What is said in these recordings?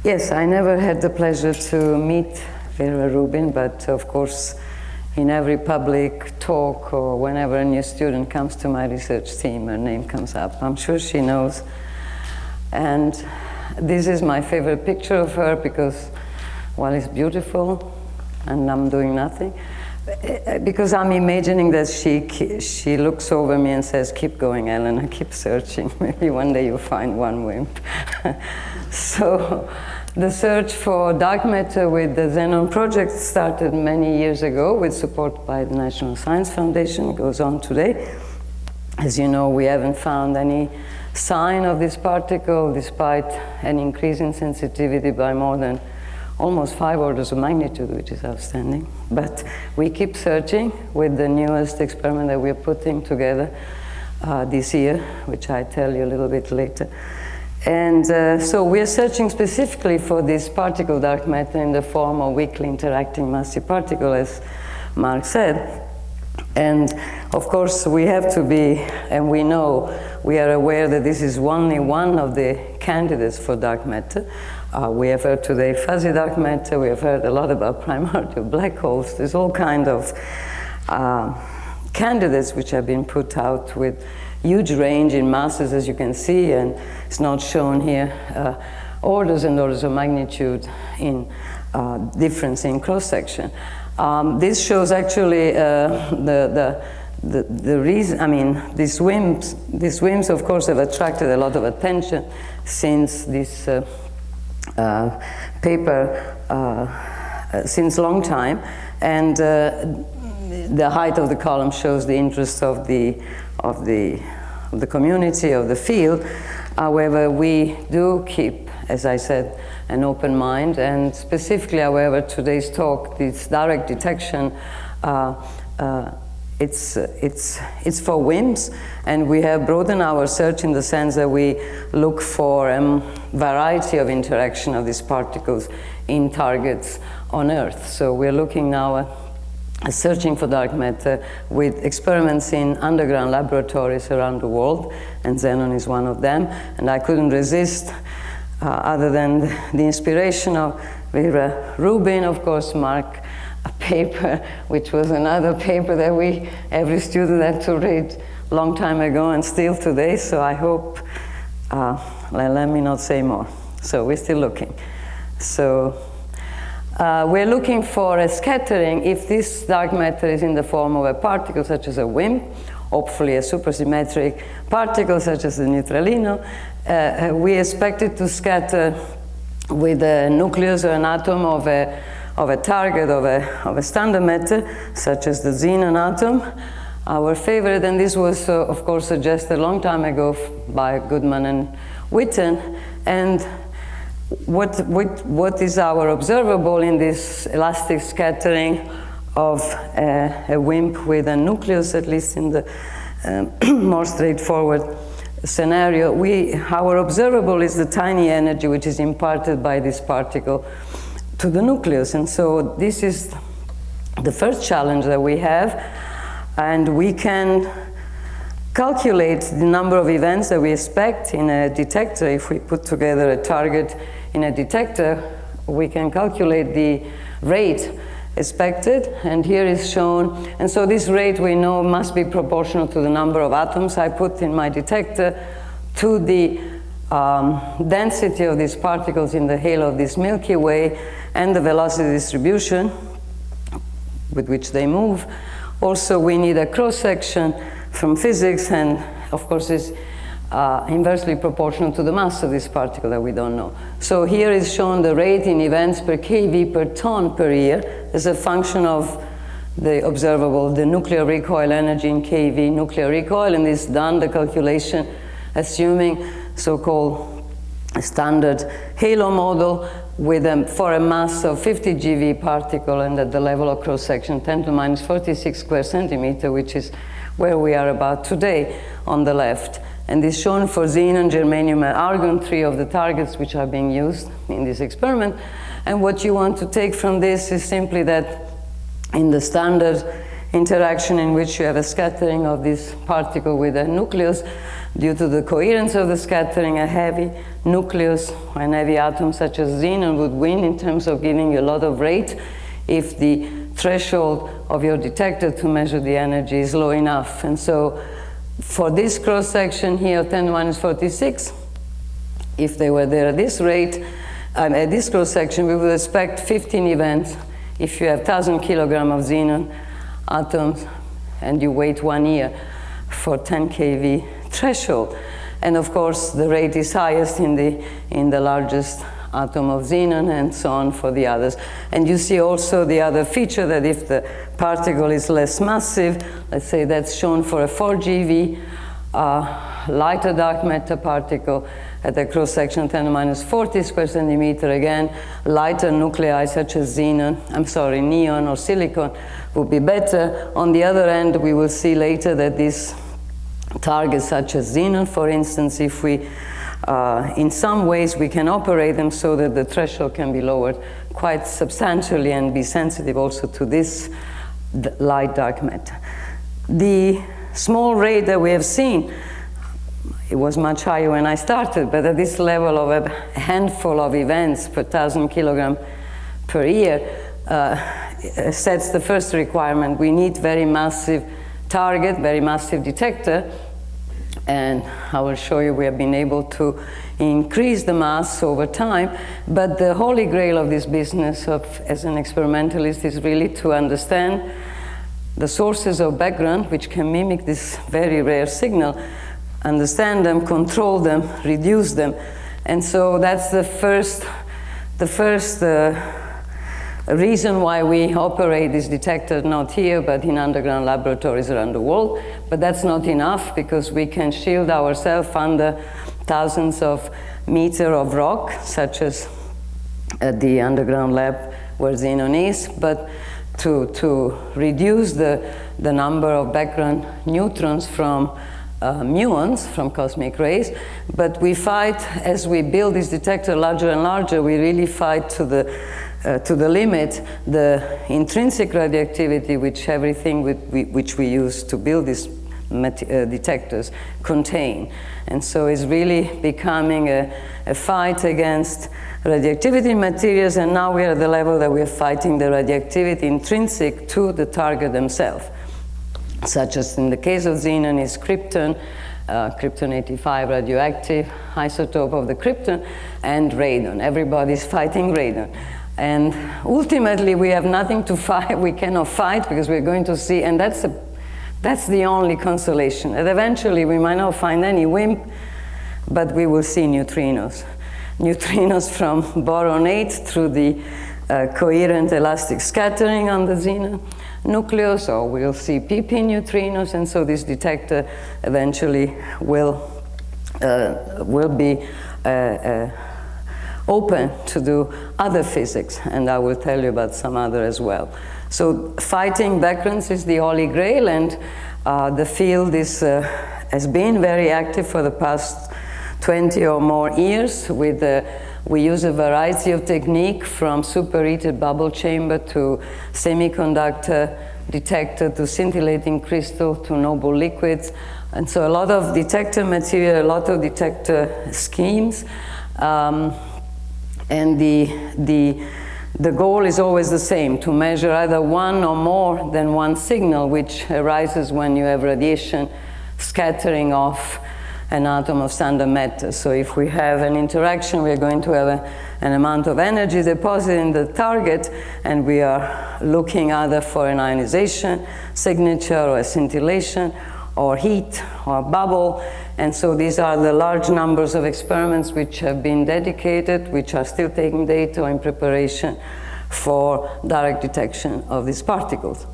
Yes, I never had the pleasure to meet Vera Rubin, but of course, in every public talk or whenever a new student comes to my research team, her name comes up. I'm sure she knows. And this is my favorite picture of her because, well, it's beautiful and I'm doing nothing. Because I'm imagining that she looks over me and says, "Keep going, Elena, keep searching. Maybe one day you'll find one WIMP." So the search for dark matter with the Xenon project started many years ago with support by the National Science Foundation. It goes on today. As you know, we haven't found any sign of this particle despite an increase in sensitivity by more than almost 5 orders of magnitude, which is outstanding. But we keep searching with the newest experiment that we're putting together this year, which I tell you a little bit later. And so we're searching specifically for this particle dark matter in the form of weakly interacting massive particle, as Mark said. And of course, we have to be, and we know, we are aware that this is only one of the candidates for dark matter. We have heard today fuzzy dark matter, we have heard a lot about primordial black holes. There's all kind of candidates which have been put out with huge range in masses, as you can see, and it's not shown here, orders and orders of magnitude in difference in cross-section. This shows actually the reason, I mean, these WIMPs of course have attracted a lot of attention since this paper, since long time, and the height of the column shows the interest of the community, of the field. However, we do keep, as I said, an open mind, and specifically, however, today's talk, this direct detection, it's for WIMPs, and we have broadened our search in the sense that we look for a variety of interaction of these particles in targets on Earth. So we're looking now at searching for dark matter with experiments in underground laboratories around the world, and Xenon is one of them. And I couldn't resist, other than the inspiration of Vera Rubin, of course, Mark, a paper, which was another paper that every student had to read a long time ago and still today, so I hope, let me not say more. So we're still looking. So we're looking for a scattering if this dark matter is in the form of a particle such as a WIMP, hopefully a supersymmetric particle such as the neutralino. We expect it to scatter with a nucleus or an atom of a target of a standard matter, such as the Xenon atom, our favorite, and this was, of course, suggested a long time ago by Goodman and Witten. And what is our observable in this elastic scattering of a WIMP with a nucleus, at least in the more straightforward scenario? Our observable is the tiny energy which is imparted by this particle to the nucleus. And so this is the first challenge that we have, and we can calculate the number of events that we expect in a detector. If we put together a target in a detector, we can calculate the rate expected, and here is shown. And so this rate we know must be proportional to the number of atoms I put in my detector to the density of these particles in the halo of this Milky Way and the velocity distribution with which they move. Also, we need a cross-section from physics, and of course is inversely proportional to the mass of this particle that we don't know. So here is shown the rate in events per keV per ton per year as a function of the observable, the nuclear recoil energy in keV nuclear recoil, and this done the calculation assuming so-called standard halo model with for a mass of 50 GeV particle, and at the level of cross-section 10 to the minus 46 square centimeter, which is where we are about today on the left. And this shown for xenon, germanium, and argon, 3 of the targets which are being used in this experiment. And what you want to take from this is simply that in the standard interaction in which you have a scattering of this particle with a nucleus. Due to the coherence of the scattering, a heavy nucleus or an heavy atom such as xenon would win in terms of giving you a lot of rate if the threshold of your detector to measure the energy is low enough. And so for this cross-section here, 10⁻⁴6, if they were there at this rate, at this cross-section, we would expect 15 events if you have 1,000 kilograms of xenon atoms and you wait 1 year for 10 keV threshold. And of course, the rate is highest in the largest atom of xenon and so on for the others. And you see also the other feature that if the particle is less massive, let's say that's shown for a 4 GeV, lighter dark matter particle at a cross-section 10⁻⁴ square centimeter, again, lighter nuclei such as neon or silicon would be better. On the other end, we will see later that these targets such as xenon, for instance, if we, in some ways, we can operate them so that the threshold can be lowered quite substantially and be sensitive also to this light dark matter. The small rate that we have seen, it was much higher when I started, but at this level of a handful of events per 1,000 kilograms per year sets the first requirement. We need very massive target, very massive detector, and I will show you we have been able to increase the mass over time, but the holy grail of this business as an experimentalist is really to understand the sources of background which can mimic this very rare signal, understand them, control them, reduce them. And so that's the first reason why we operate this detector not here but in underground laboratories around the world. But that's not enough because we can shield ourselves under thousands of meters of rock, such as at the underground lab where Xenon is, but to reduce the number of background neutrons from muons, from cosmic rays. But we fight, as we build this detector larger and larger, we really fight to the limit the intrinsic radioactivity which everything which we use to build these detectors contain. And so it's really becoming a fight against radioactivity in materials, and now we are at the level that we are fighting the radioactivity intrinsic to the target themselves, such as in the case of xenon is krypton, krypton-85 radioactive isotope of the krypton, and radon. Everybody's fighting radon. And ultimately, we have nothing to fight. We cannot fight because we're going to see, and that's the only consolation. And eventually, we might not find any WIMP, but we will see neutrinos. Neutrinos from boron 8 through the coherent elastic scattering on the xenon nucleus, or we'll see PP neutrinos, and so this detector eventually will be open to do other physics, and I will tell you about some other as well. So fighting backgrounds is the holy grail, and the field has been very active for the past 20 or more years. We use a variety of technique, from superheated bubble chamber to semiconductor detector to scintillating crystal to noble liquids. And so a lot of detector material, a lot of detector schemes. And the goal is always the same, to measure either one or more than one signal which arises when you have radiation scattering off an atom of standard matter. So if we have an interaction, we are going to have an amount of energy deposited in the target, and we are looking either for an ionization signature or a scintillation or heat or bubble. And so these are the large numbers of experiments which have been dedicated, which are still taking data in preparation for direct detection of these particles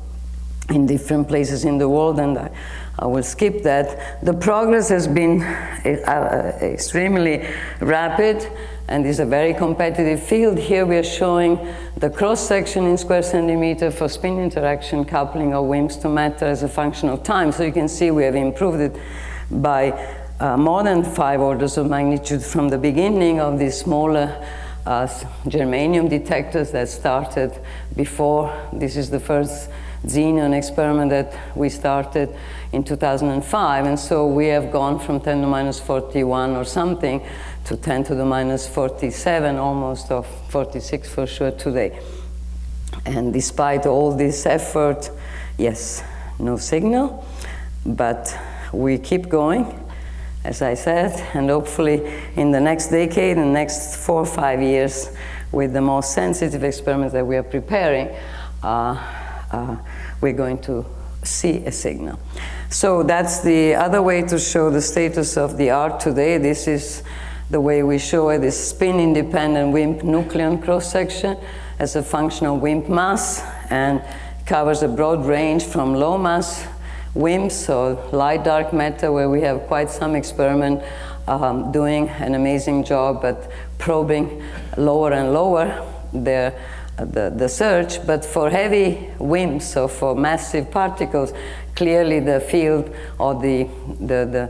in different places in the world, and I will skip that. The progress has been extremely rapid, and is a very competitive field. Here we are showing the cross-section in square centimeter for spin interaction coupling of WIMPs to matter as a function of time. So you can see we have improved it by more than 5 orders of magnitude from the beginning of these smaller germanium detectors that started before. This is the first xenon experiment that we started in 2005, and so we have gone from 10 to the minus 41 or something to 10 to the minus 47, almost, or 46 for sure today. And despite all this effort, yes, no signal, but we keep going, as I said, and hopefully in the next decade, in the next 4 or 5 years, with the most sensitive experiments that we are preparing, we're going to see a signal. So that's the other way to show the status of the art today. This is the way we show it, this spin-independent WIMP nucleon cross-section as a function of WIMP mass, and covers a broad range from low mass WIMPs, so light dark matter, where we have quite some experiment doing an amazing job at probing lower and lower the search. But for heavy WIMPs, so for massive particles, clearly the field or the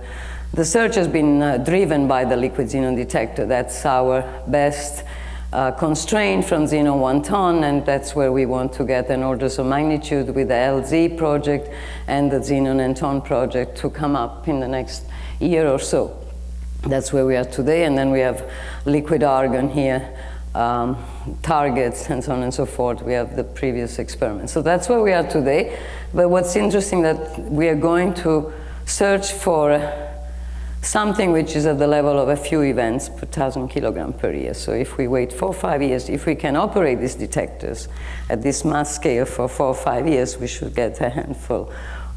search has been driven by the liquid xenon detector. That's our best constraint from xenon 1 ton, and that's where we want to get an orders of magnitude with the LZ project and the xenon and ton project to come up in the next year or so. That's where we are today, and then we have liquid argon here, targets, and so on and so forth. We have the previous experiments. So that's where we are today. But what's interesting that we are going to search for something which is at the level of a few events per 1,000 kilograms per year. So if we wait 4 or 5 years, if we can operate these detectors at this mass scale for 4 or 5 years, we should get a handful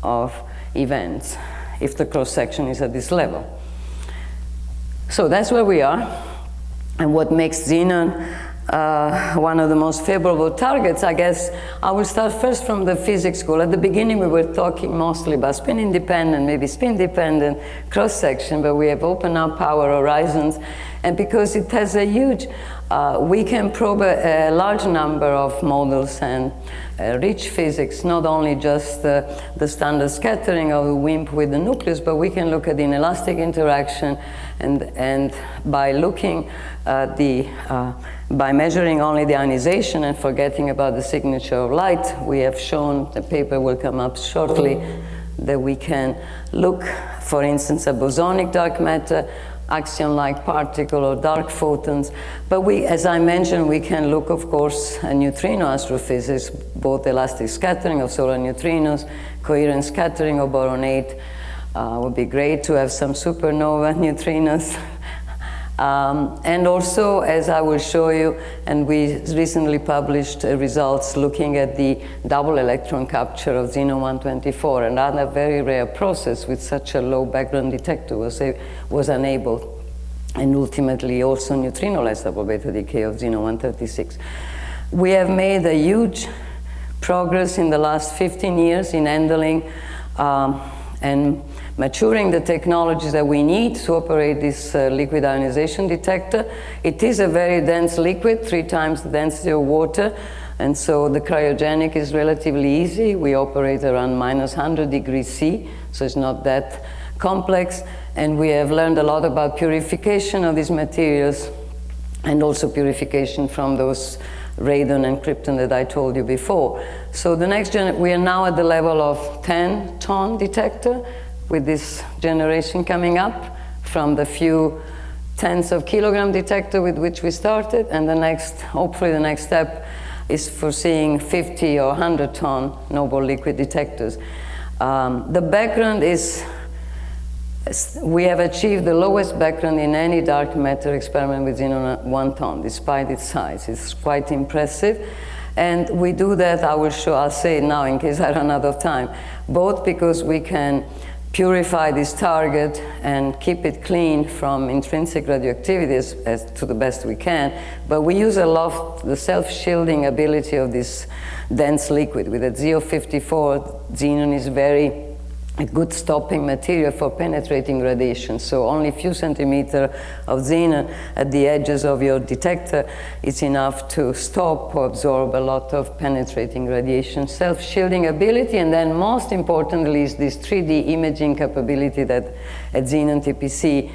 of events if the cross-section is at this level. So that's where we are. And what makes xenon one of the most favorable targets, I guess I will start first from the physics school. At the beginning we were talking mostly about spin-independent, maybe spin-dependent cross-section, but we have opened up our horizons. And because it has a huge, we can probe a large number of models and rich physics, not only just the standard scattering of the WIMP with the nucleus, but we can look at inelastic interaction, and by looking at by measuring only the ionization and forgetting about the signature of light, we have shown, the paper will come up shortly, that we can look, for instance, at bosonic dark matter, axion-like particle, or dark photons. But we, as I mentioned, we can look, of course, at neutrino astrophysics, both elastic scattering of solar neutrinos, coherent scattering of boron 8. Would be great to have some supernova neutrinos. And also, as I will show you, and we recently published results looking at the double electron capture of xenon 124, another very rare process with such a low background detector was enabled, and ultimately also neutrino-less double beta decay of xenon 136. We have made a huge progress in the last 15 years in handling and maturing the technologies that we need to operate this liquid ionization detector. It is a very dense liquid, 3 times the density of water, and so the cryogenic is relatively easy. We operate around minus 100 degrees C, so it's not that complex, and we have learned a lot about purification of these materials, and also purification from those radon and krypton that I told you before. So the next we are now at the level of 10 ton detector, with this generation coming up from the few tens of kilogram detector with which we started, and the next, hopefully the next step is for seeing 50 or 100 ton noble liquid detectors. The background is, we have achieved the lowest background in any dark matter experiment with xenon 1 ton, despite its size. It's quite impressive. And we do that, I'll say it now in case I run out of time, both because we can purify this target and keep it clean from intrinsic radioactivity as to the best we can, but we use a lot the self-shielding ability of this dense liquid. With a ZO54, xenon is very a good stopping material for penetrating radiation. So only a few centimeters of xenon at the edges of your detector is enough to stop or absorb a lot of penetrating radiation. Self-shielding ability, and then most importantly is this 3D imaging capability that at Xenon TPC,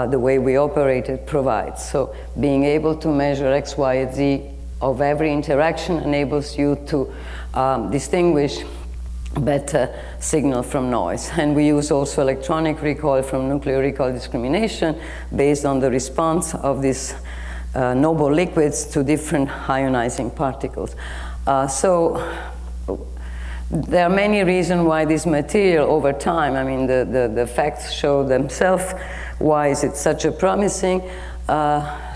the way we operate it provides. So being able to measure X, Y, and Z of every interaction enables you to distinguish better signal from noise. And we use also electronic recoil from nuclear recoil discrimination based on the response of these noble liquids to different ionizing particles. So there are many reasons why this material over time, I mean the facts show themselves, why is it such a promising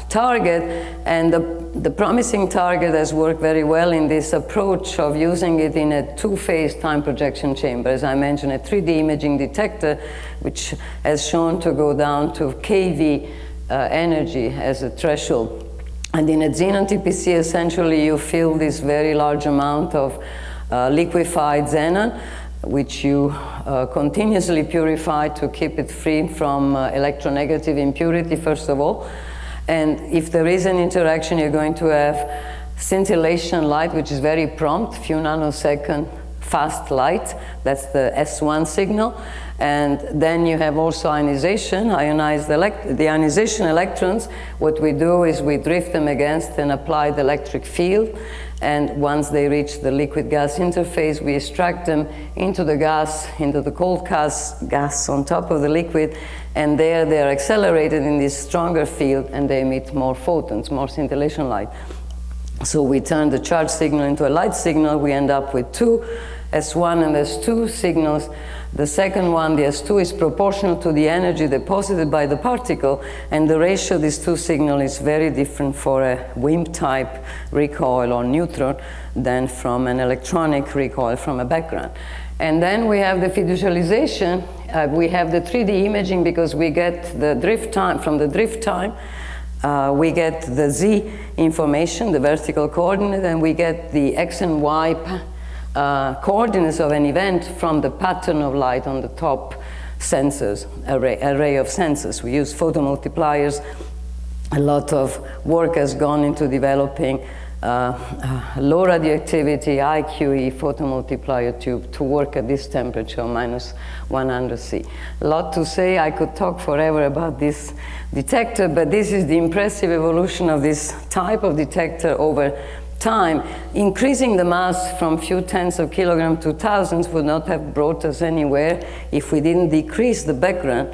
target, and the promising target has worked very well in this approach of using it in a two-phase time projection chamber. As I mentioned, a 3D imaging detector, which has shown to go down to kV energy as a threshold. And in a Xenon TPC, essentially, you fill this very large amount of liquefied xenon, which you continuously purify to keep it free from electronegative impurity, first of all. And if there is an interaction, you're going to have scintillation light, which is very prompt, few nanosecond fast light. That's the S1 signal. And then you have also ionization, the ionization electrons. What we do is we drift them against an applied electric field. And once they reach the liquid-gas interface, we extract them into the gas, into the cold gas on top of the liquid, and there they are accelerated in this stronger field, and they emit more photons, more scintillation light. So we turn the charge signal into a light signal. We end up with two S1 and S2 signals. The second one, the S2, is proportional to the energy deposited by the particle, and the ratio of these two signals is very different for a WIMP type recoil or neutron than from an electronic recoil from a background. And then we have the fiducialization. We have the 3D imaging because we get the drift time. From the drift time, we get the Z information, the vertical coordinate, and we get the X and Y coordinates of an event from the pattern of light on the top sensors, array of sensors. We use photomultipliers. A lot of work has gone into developing low radioactivity IQE photomultiplier tube to work at this temperature, -100°C. A lot to say. I could talk forever about this detector, but this is the impressive evolution of this type of detector over time. Increasing the mass from few tens of kilograms to thousands would not have brought us anywhere if we didn't decrease the background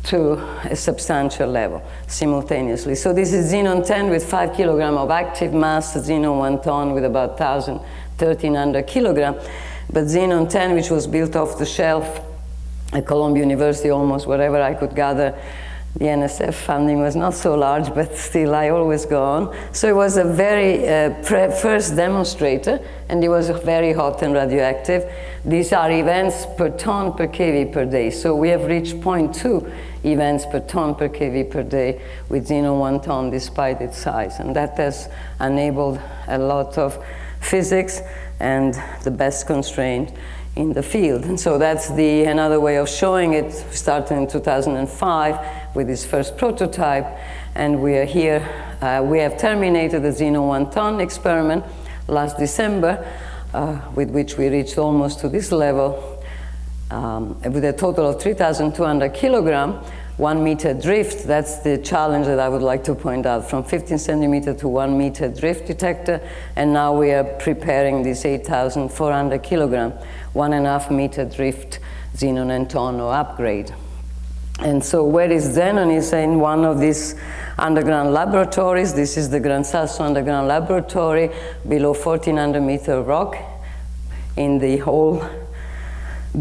to a substantial level simultaneously. So this is Xenon 10 with 5 kilograms of active mass, Xenon 1 ton with about 1,300 kilograms. But Xenon 10, which was built off the shelf at Columbia University, almost wherever I could gather, the NSF funding was not so large, but still I always go on. So it was a very first demonstrator, and it was very hot and radioactive. These are events per ton per kV per day. So we have reached 0.2 events per ton per kV per day with Xenon 1 ton despite its size. And that has enabled a lot of physics and the best constraint in the field. And so that's another way of showing it. We started in 2005 with this first prototype, and we are here. We have terminated the Xenon 1 ton experiment last December, with which we reached almost to this level, with a total of 3,200 kilograms, 1 meter drift. That's the challenge that I would like to point out, from 15 centimeter to 1 meter drift detector. And now we are preparing this 8,400 kilogram, 1.5 meter drift Xenon and ton or upgrade. And so where is Xenon? Is in one of these underground laboratories. This is the Gran Sasso underground laboratory below 1,400 meter rock in the hole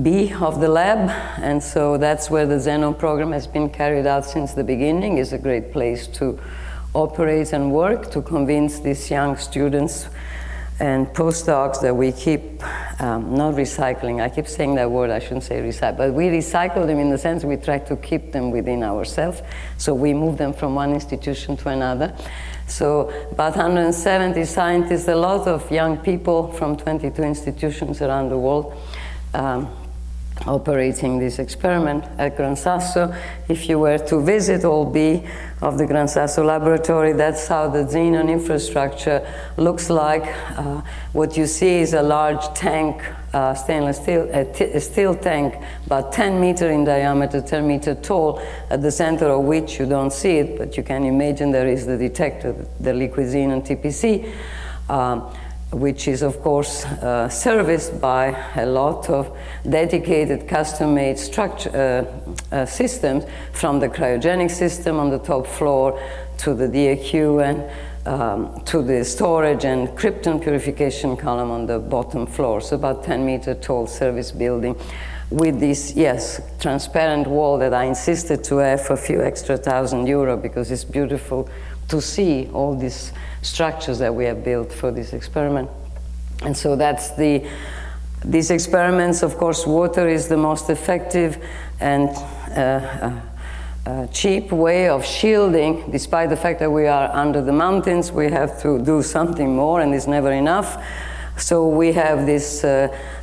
B of the lab. And so that's where the Xenon program has been carried out since the beginning. It's a great place to operate and work, to convince these young students and postdocs that we keep not recycling. I keep saying that word, I shouldn't say recycle, but we recycle them in the sense we try to keep them within ourselves. So we move them from one institution to another. So about 170 scientists, a lot of young people from 22 institutions around the world, operating this experiment at Gran Sasso. If you were to visit all B of the Gran Sasso laboratory, that's how the Xenon infrastructure looks like. What you see is a large tank, stainless steel, a steel tank, about 10 meters in diameter, 10 meters tall, at the center of which you don't see it, but you can imagine there is the detector, the liquid xenon TPC, which is, of course, serviced by a lot of dedicated custom-made structure systems, from the cryogenic system on the top floor to the DAQ and to the storage and krypton purification column on the bottom floor. So about 10-meter tall service building with this, yes, transparent wall that I insisted to have for a few extra €1,000 because it's beautiful to see all these structures that we have built for this experiment. And so that's these experiments. Of course, water is the most effective and cheap way of shielding. Despite the fact that we are under the mountains, we have to do something more, and it's never enough. So we have this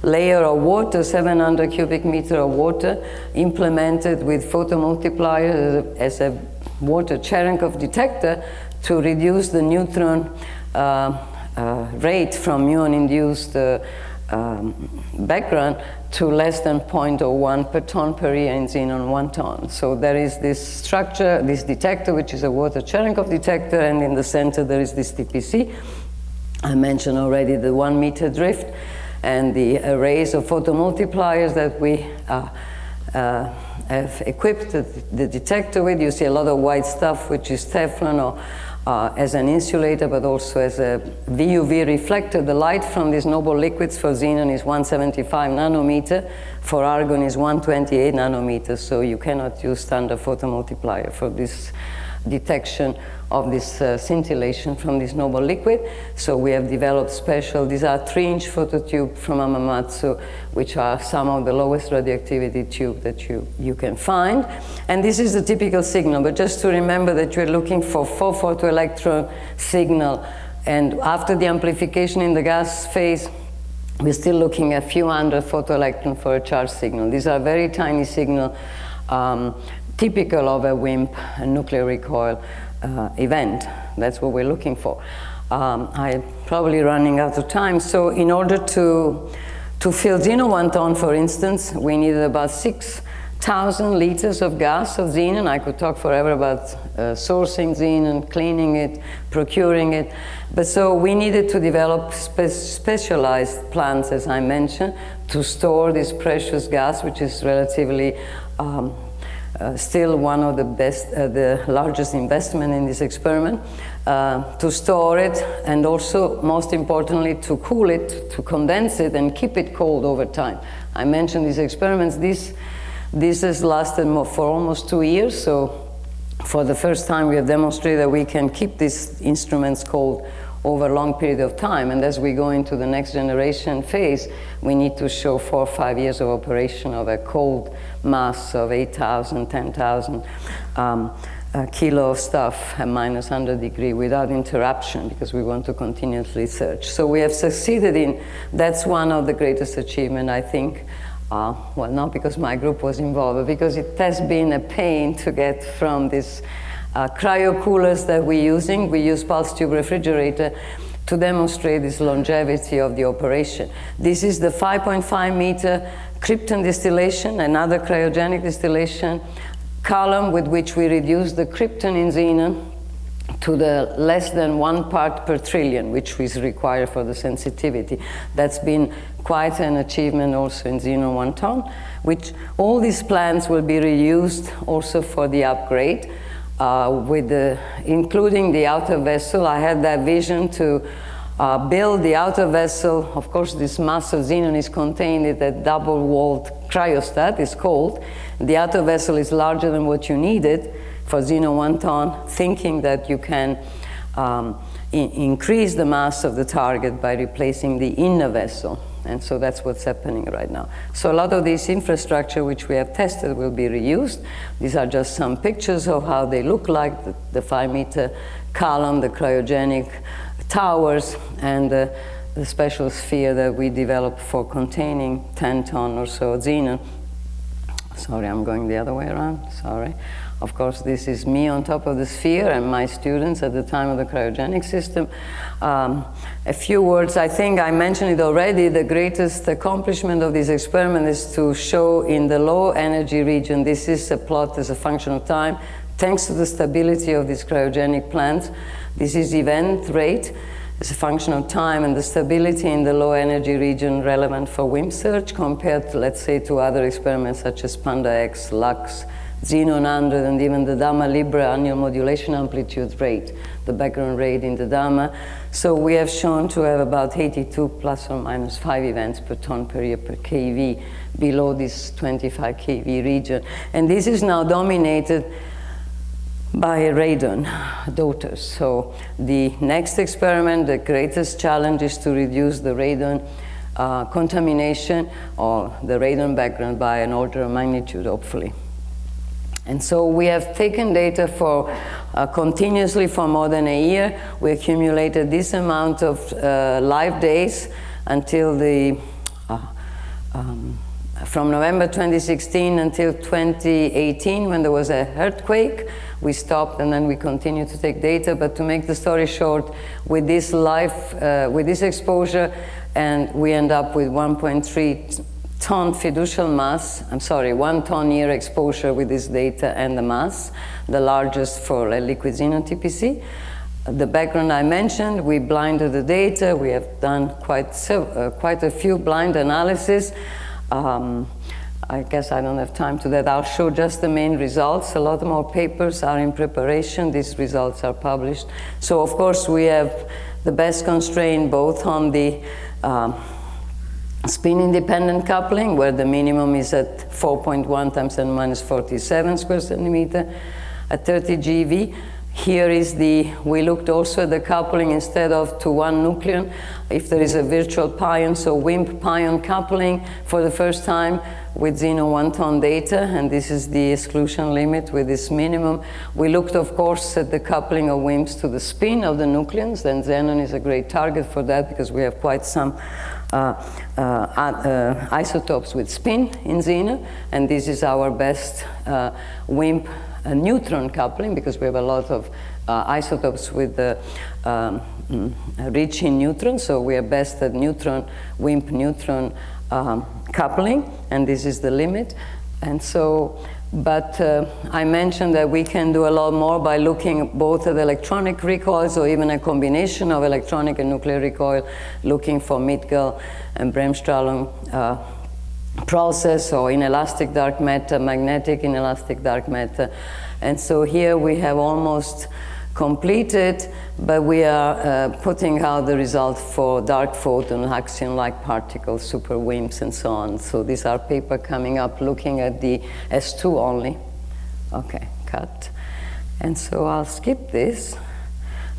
layer of water, 700 cubic meter of water, implemented with photomultiplier as a water Cherenkov detector to reduce the neutron rate from muon-induced background to less than 0.01 per ton per year in xenon 1 ton. So there is this structure, this detector, which is a water Cherenkov detector, and in the center there is this TPC. I mentioned already the 1 meter drift and the arrays of photomultipliers that we have equipped the detector with. You see a lot of white stuff, which is Teflon or as an insulator, but also as a VUV reflector. The light from these noble liquids for xenon is 175 nanometer. For argon is 128 nanometers. So you cannot use standard photomultiplier for this detection of this scintillation from this noble liquid. So we have developed special, these are 3-inch phototube from Hamamatsu, which are some of the lowest radioactivity tube that you can find. And this is the typical signal, but just to remember that you're looking for 4 photoelectron signal. And after the amplification in the gas phase, we're still looking at a few hundred photoelectron for a charge signal. These are very tiny signal, typical of a WIMP, a nuclear recoil event. That's what we're looking for. I'm probably running out of time. So in order to fill xenon 1 ton, for instance, we needed about 6,000 liters of gas of xenon. I could talk forever about sourcing xenon, cleaning it, procuring it. But so we needed to develop specialized plants, as I mentioned, to store this precious gas, which is relatively still one of the best, the largest investment in this experiment, to store it, and also, most importantly, to cool it, to condense it, and keep it cold over time. I mentioned these experiments. This has lasted for almost 2 years, so for the first time we have demonstrated that we can keep these instruments cold over a long period of time. And as we go into the next generation phase, we need to show 4 or 5 years of operation of a cold mass of 8,000, 10,000 kilo of stuff at minus 100 degrees without interruption, because we want to continuously search. So we have succeeded in, that's one of the greatest achievements, I think. Well, not because my group was involved, but because it has been a pain to get from this cryo coolers that we're using. We use pulse tube refrigerator to demonstrate this longevity of the operation. This is the 5.5 meter krypton distillation, another cryogenic distillation column with which we reduce the krypton in xenon to the less than 1 part per trillion, which is required for the sensitivity. That's been quite an achievement also in xenon 1 ton, which all these plants will be reused also for the upgrade. Including the outer vessel. I had that vision to build the outer vessel. Of course, this mass of xenon is contained in a double-walled cryostat, it's cold. The outer vessel is larger than what you needed for xenon 1 ton, thinking that you can increase the mass of the target by replacing the inner vessel. And so that's what's happening right now. So a lot of this infrastructure which we have tested will be reused. These are just some pictures of how they look like, the 5 meter column, the cryogenic towers, and the special sphere that we developed for containing 10 ton or so xenon. Sorry, I'm going the other way around, sorry. Of course, this is me on top of the sphere and my students at the time of the cryogenic system. A few words, I think I mentioned it already, the greatest accomplishment of this experiment is to show in the low energy region, this is a plot as a function of time, thanks to the stability of these cryogenic plants. This is event rate as a function of time and the stability in the low energy region relevant for WIMP search compared to, let's say, to other experiments such as Panda X, LUX, Xenon 100, and even the Dama Libre annual modulation amplitude rate, the background rate in the Dama. So we have shown to have about 82 plus or minus 5 events per ton per year per keV below this 25 keV region. And this is now dominated by radon daughters. So the next experiment, the greatest challenge is to reduce the radon contamination or the radon background by an order of magnitude, hopefully. And so we have taken data for continuously for more than a year. We accumulated this amount of live days until the from November 2016 until 2018, when there was an earthquake. We stopped and then we continued to take data. But to make the story short, with this with this exposure, and we end up with 1.3 ton fiducial mass, 1 ton year exposure with this data and the mass, the largest for a liquid xenon TPC. The background I mentioned, we blinded the data. We have done quite a few blind analyses. I guess I don't have time to that. I'll show just the main results. A lot more papers are in preparation. These results are published. So of course we have the best constraint both on the spin-independent coupling, where the minimum is at 4.1 times 10 minus 47 square centimeter at 30 GeV. Here is we looked also at the coupling instead of to one nucleon, if there is a virtual pion, so WIMP pion coupling for the first time with Xenon 1 ton data, and this is the exclusion limit with this minimum. We looked, of course, at the coupling of WIMPs to the spin of the nucleons, and Xenon is a great target for that because we have quite some isotopes with spin in Xenon, and this is our best WIMP neutron coupling because we have a lot of isotopes with the rich in neutrons, so we are best at neutron, WIMP neutron coupling, and this is the limit. And so, but I mentioned that we can do a lot more by looking both at electronic recoils or even a combination of electronic and nuclear recoil, looking for Midgall and Bremsstrahlung process or inelastic dark matter, magnetic inelastic dark matter. And so here we have almost completed, but we are putting out the result for dark photon, axion-like particles, super WIMPs, and so on. So these are papers coming up looking at the S2 only. Okay, cut. And so I'll skip this.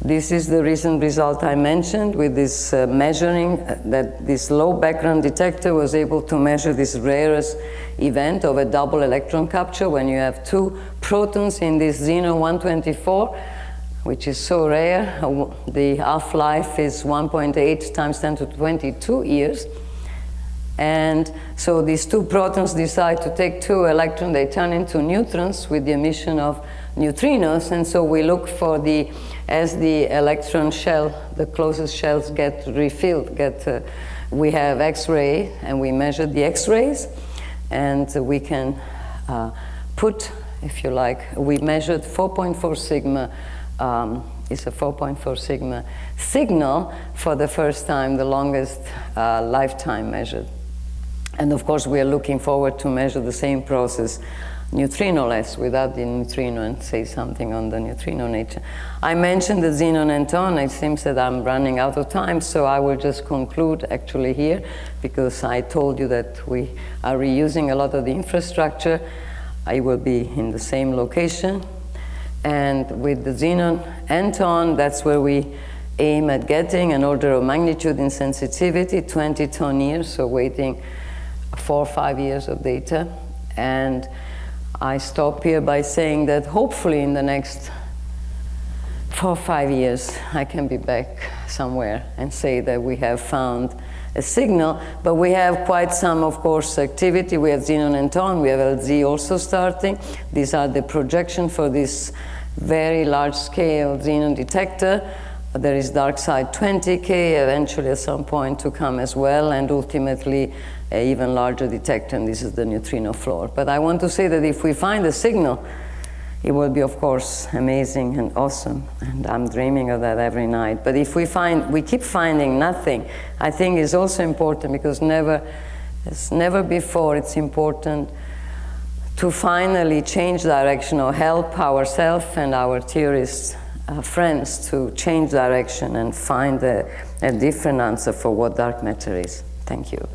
This is the recent result I mentioned with this measuring that this low background detector was able to measure this rarest event of a double electron capture when you have two protons in this Xenon 124, which is so rare. The half-life is 1.8 times 10 to 22 years. And so these two protons decide to take two electrons, they turn into neutrons with the emission of neutrinos, and so we look for as the electron shell, the closest shells get refilled, we have X-ray, and we measure the X-rays, and we can put, if you like, we measured 4.4 sigma, it's a 4.4 sigma signal for the first time, the longest lifetime measured. And of course, we are looking forward to measure the same process neutrinoless without the neutrino and say something on the neutrino nature. I mentioned the Xenon Anton. It seems that I'm running out of time, so I will just conclude actually here because I told you that we are reusing a lot of the infrastructure. I will be in the same location. And with the Xenon Anton, that's where we aim at getting an order of magnitude in sensitivity, 20 ton years, so waiting 4 or 5 years of data. And I stop here by saying that hopefully in the next 4 or 5 years I can be back somewhere and say that we have found a signal, but we have quite some, of course, activity. We have Xenon and Ton, we have LZ also starting. These are the projection for this very large scale Xenon detector. There is dark side 20K, eventually at some point to come as well, and ultimately an even larger detector, and this is the neutrino floor. But I want to say that if we find a signal, it will be, of course, amazing and awesome, and I'm dreaming of that every night. But if we keep finding nothing, I think is also important, because as never before, it's important to finally change direction or help ourselves and our theorists friends to change direction and find a different answer for what dark matter is. Thank you.